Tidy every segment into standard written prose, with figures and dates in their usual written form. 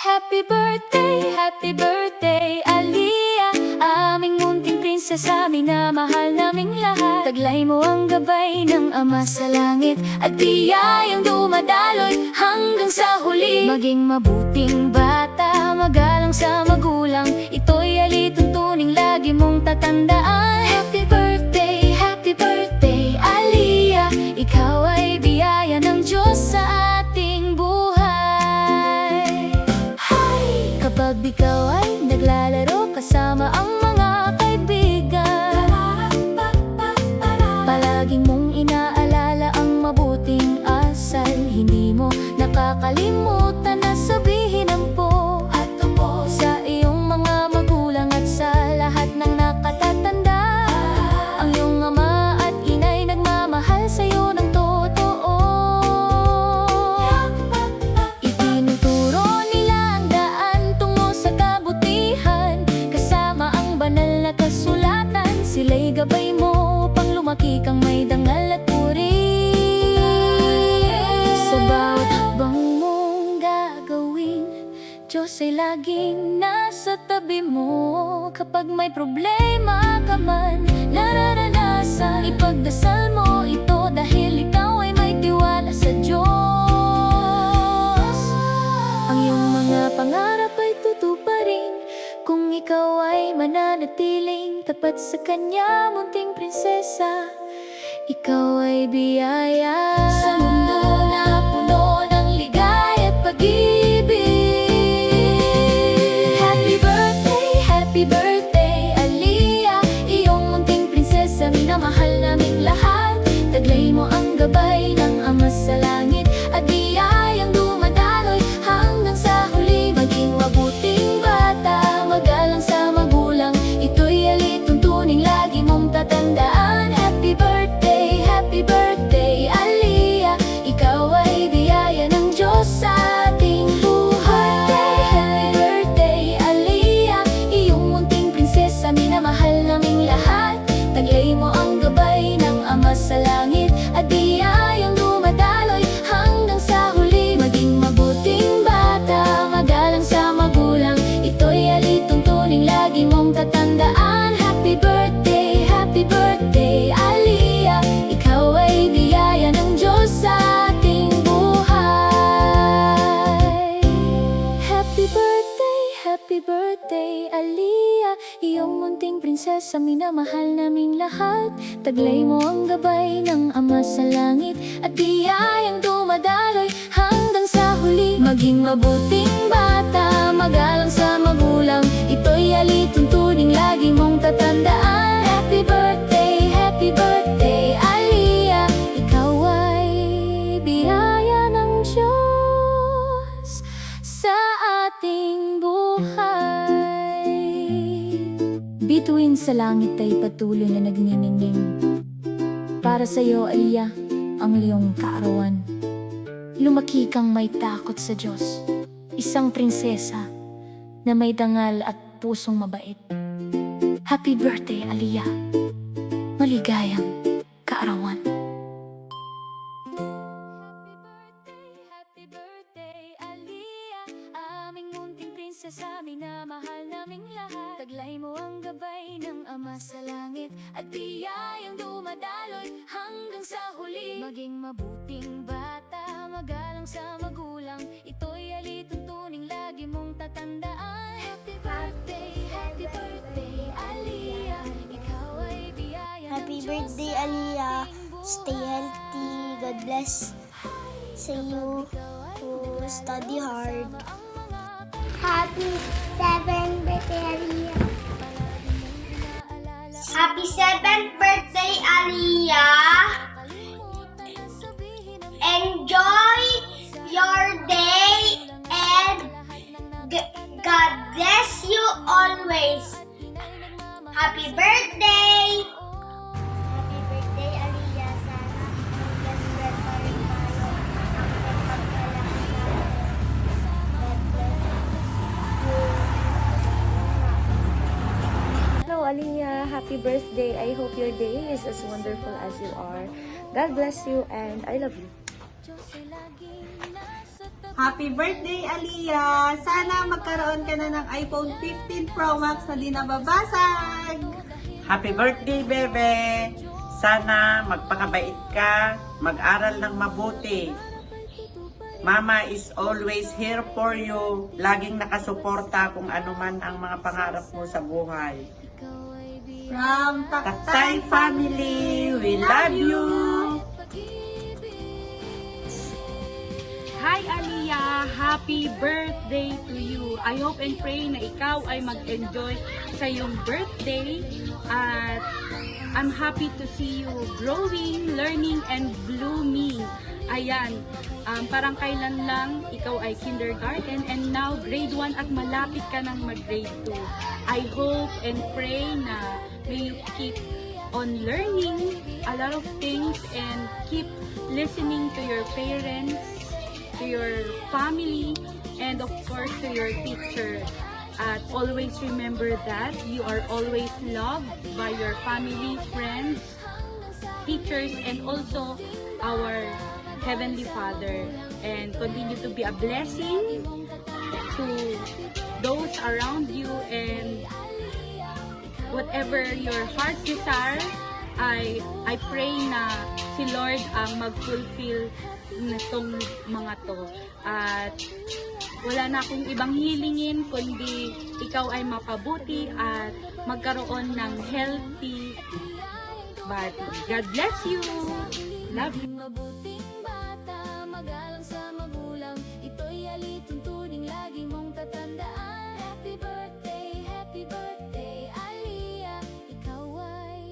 Happy birthday, Aliyah. Aming munting prinsesa, minamahal naming lahat. Taglay mo ang gabay ng Ama sa langit, at biyayang dumadaloy hanggang sa huli. Maging mabuting bata, magalang sa magulang, ito'y alituntuning lagi mong tatandaan. Happy birthday, Aliyah. Ikaw ay biyaya ng Diyos sa ating buhay. Kapag ikaw ay naglalaro kasama ang mga kaibigan, palaging mong inaalala ang mabuting asal. Hindi mo nakakalimutan na sabihin ang po at opo sa iyong mga magulang at sa lahat ng nakatatanda. Ang iyong ama at inay nagmamahal sa'yo ng totoo. Itinuturo nila ang daan tungo sa kabutihan, kasama ang banal na kasulatan. Sila'y gabay mo upang lumaki kang may dangal at puri. Sa bawat hakbang mong gagawin, Diyos ay laging nasa tabi mo. Kapag may problema ka man nararanasan, ipagdasal mo ito dahil ikaw ay may tiwala sa Diyos. Ang iyong mga pangarap ay tutuparin kung ikaw ay mananatiling tapat sa Kanya, munting prinsesa. Ikaw ay biyaya sa mundo na puno ng ligaya at pag-ibig. Happy birthday, Aliyah. Iyong munting prinsesa, minamahal naming lahat. Taglay mo ang gabay ng Ama sa langit, at biyayang dumadaloy hanggang sa huli. Maging mabuting bata, magalang sa magulang, ito'y alituntuning lagi mong tatandaan. Happy birthday, Aliyah. Ikaw ay biyaya ng Diyos sa ating buhay. Happy birthday, Aliyah. Iyong munting prinsesa, minamahal naming lahat. Taglay mo ang gabay ng Ama sa langit, at biyayang dumadaloy hanggang sa huli. Maging mabuting bata, magalang sa magulang, ito'y alituntuning lagi mong tatandaan. Happy birthday, Aliyah. Ikaw ay biyaya ng Diyos sa ating buhay. Happy birthday, Aliyah. Iyong munting prinsesa, minamahal naming lahat. Taglay mo ang gabay ng Ama sa langit, at biyayang dumadaloy hanggang sa huli. Maging mabuting bata, magalang sa magulang, ito'y alituntuning lagi mong tatandaan. Happy birthday, Aliyah. Ikaw ay biyaya ng Diyos sa ating buhay. Bituin sa langit ay patuloy na nagniningning. Para sa iyo, Aliyah, ang iyong kaarawan. Lumaki kang may takot sa Diyos, isang prinsesa na may dangal at pusong mabait. Happy birthday, Aliyah. Maligayang kaarawan. Happy birthday, Aliyah. Aming munting prinsesa, minamahal naming lahat. Taglay mo ang gabay ng Ama sa langit, at biyayang dumadaloy hanggang sa huli. Maging mabuting bata, magalang sa magulang, ito'y alituntuning lagi mong tatandaan. Happy birthday, Aliyah. Ikaw ay biyaya ng Happy Diyos birthday, sa Aliyah. ating buhay. Stay healthy. God bless sa you to study hard. Happy 7th birthday, Aliyah. Happy 7th birthday, Aliyah. Enjoy your day and God bless you always. Happy birthday! Happy birthday, Aliyah. Sana mag-bless pa rin tayo hanggang pagkalaki natin. God bless you. Hello, Aliyah. Happy birthday. I hope your day is as wonderful as you are. God bless you and I love you. Diyos ay laging nasa tabi. Happy birthday, Aliyah! Sana magkaroon ka na ng iPhone 15 Pro Max na di nababasag! Happy birthday, bebe! Sana magpakabait ka, mag-aral ng mabuti. Mama is always here for you. Laging nakasuporta kung ano man ang mga pangarap mo sa buhay. From Taktay family, we love you! Hi Aliyah! Happy birthday to you! I hope and pray na ikaw ay mag-enjoy sa iyong birthday at I'm happy to see you growing, learning, and blooming. Ayan, parang kailan lang ikaw ay kindergarten and now grade 1 at malapit ka ng mag-grade 2. I hope and pray na may you keep on learning a lot of things and keep listening to your parents, to your family, and of course to your teacher. At always remember that you are always loved by your family, friends, teachers, and also our Heavenly Father. And continue to be a blessing to those around you, and whatever your heart's desire, I pray na si Lord ang mag-fulfill nitong mga to. At wala na akong ibang hilingin kundi ikaw ay mapabuti at magkaroon ng healthy body. God bless you! Love you! Mabuting bata, magalang sa magulang. Ito'y alituntuning lagi mong tatandaan. Happy birthday, Aliyah. Ikaw ay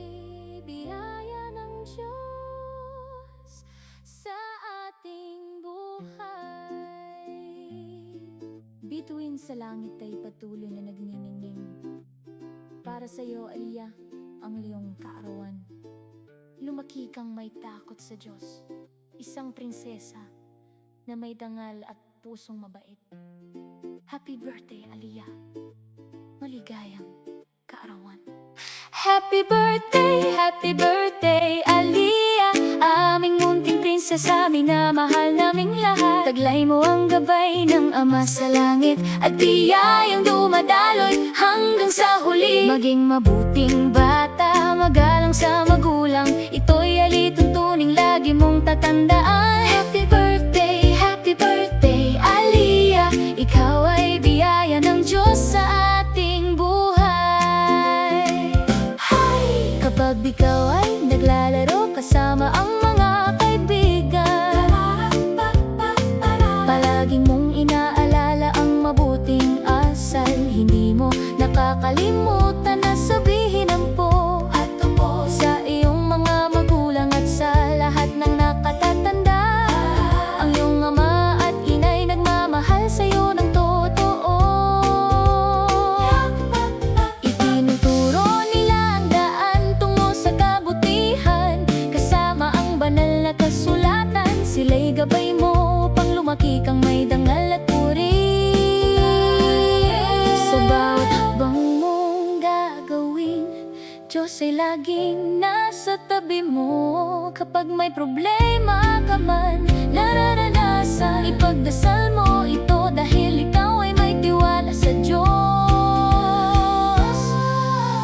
biyaya ng Diyos sa ating buhay. Bituin sa langit ay patuloy na nagniningning. Para sa iyo, Aliyah, ang iyong kaarawan. Lumaki kang may takot sa Diyos, isang prinsesa na may dangal at pusong mabait. Happy birthday, Aliyah. Maligayang kaarawan. Happy birthday, Aliyah. Aming munting prinsesa, minamahal naming lahat. Taglay mo ang gabay ng Ama sa langit at biyayang dumadaloy hanggang sa huli. Maging mabuting bata, magalang sa magulang. Ito'y alituntuning lagi mong tatandaan. Happy birthday, Aliyah. Ikaw ay biyaya ng Diyos sa ating buhay. Kapag ikaw ay naglalaro kasama ang mga kaibigan, palaging mong inaalala ang mabuting asal. Hindi mo nakakalimutan na sabihin ang po at opo sa iyong mga magulang at sa lahat ng nakatatanda. Ang iyong ama at inay nagmamahal sa iyo ng totoo. Itinuturo nila ang daan tungo sa kabutihan. Kasama ang banal na kasulatan, sila'y gabay mo upang lumaki kang may dangal at puri. Sa bawat hakbang mong gagawin, Diyos ay laging nasa tabi mo. Kapag may problema ka man nararanasan, ipagdasal mo ito dahil ikaw ay may tiwala sa Diyos.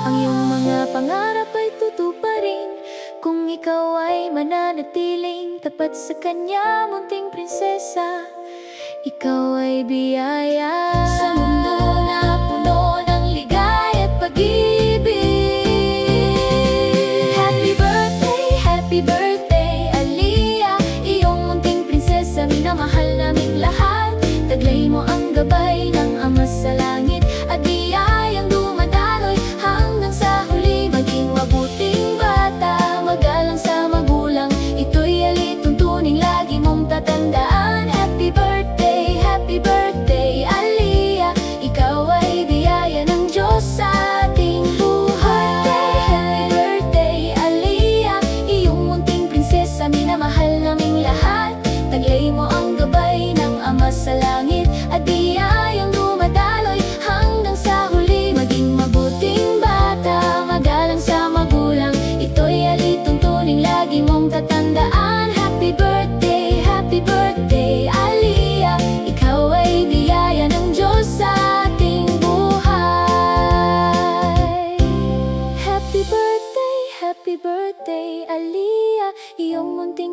Ang iyong mga pangarap ay tutuparin kung ikaw ay mananatiling tapat sa Kanya, munting prinsesa. Ikaw ay biyaya sa mundo na puno ng ligaya at pag-ibig. Happy birthday, Aliyah. Iyong munting prinsesa, minamahal naming lahat. Taglay mo ang gabay ng Ama sa langit at biyayang dumadaloy hanggang sa huli. Maging mabuting bata, magalang sa magulang. Ito'y alituntuning lagi mong tatandaan. Happy birthday, Aliyah.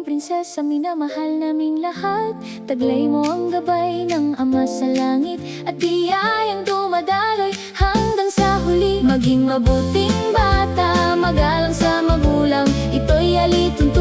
prinsesa, minamahal naming lahat. Taglay mo ang gabay ng Ama sa langit, at biyayang dumadaloy hanggang sa huli. Maging mabuting bata, magalang sa magulang, ito'y alitong